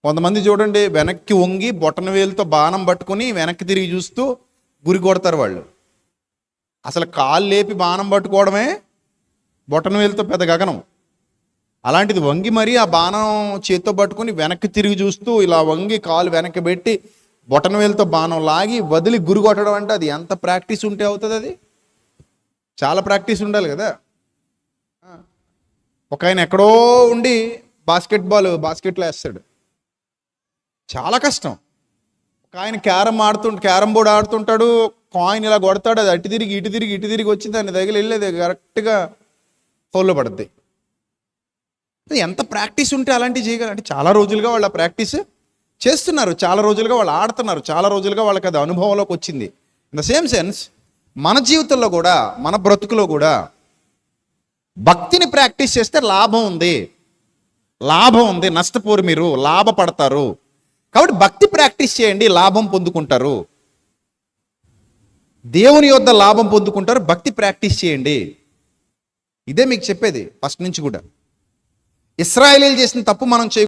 కొంతమంది చూడండి, వెనక్కి వంగి బొటన వేలుతో బాణం పట్టుకుని వెనక్కి తిరిగి చూస్తూ గురి కొడతారు వాళ్ళు. అసలు కాలు లేపి బాణం పట్టుకోవడమే బొటన వేలుతో పెద్ద గగనం. అలాంటిది వంగి మరీ ఆ బాణం చేత్తో పట్టుకుని వెనక్కి తిరిగి చూస్తూ ఇలా వంగి కాలు వెనక్కి పెట్టి బొటన వేలుతో బాణం లాగి వదిలి గురి కొట్టడం అంటే అది ఎంత ప్రాక్టీస్ ఉంటే అవుతుంది? అది చాలా ప్రాక్టీస్ ఉండాలి కదా. ఒక ఆయన ఎక్కడో ఉండి బాస్కెట్లో వేస్తాడు, చాలా కష్టం. ఒక ఆయన క్యారమ్ బోర్డు ఆడుతుంటాడు, కాయిన్ ఇలా కొడతాడు, అది అటు తిరిగి ఇటు తిరిగి వచ్చి దాన్ని తగిలి వెళ్ళేది కరెక్ట్గా ఫౌల్లో పడుద్ది. ఎంత ప్రాక్టీస్ ఉంటే అలాంటివి చేయగలంటే చాలా రోజులుగా వాళ్ళు ఆ ప్రాక్టీస్ చేస్తున్నారు, చాలా రోజులుగా వాళ్ళు ఆడుతున్నారు, చాలా రోజులుగా వాళ్ళకి అది అనుభవంలోకి వచ్చింది. ఇన్ ద సేమ్ సెన్స్ మన జీవితంలో కూడా, మన బ్రతుకులో కూడా భక్తిని ప్రాక్టీస్ చేస్తే లాభం ఉంది. నష్టపోరు, మీరు లాభపడతారు. కాబట్టి భక్తి ప్రాక్టీస్ చేయండి, లాభం పొందుకుంటారు. దేవుని యొద్ద లాభం పొందుకుంటారు. భక్తి ప్రాక్టీస్ చేయండి. ఇదే మీకు చెప్పేది ఫస్ట్ నుంచి కూడా. ఇశ్రాయేలీయులు చేసిన తప్పు మనం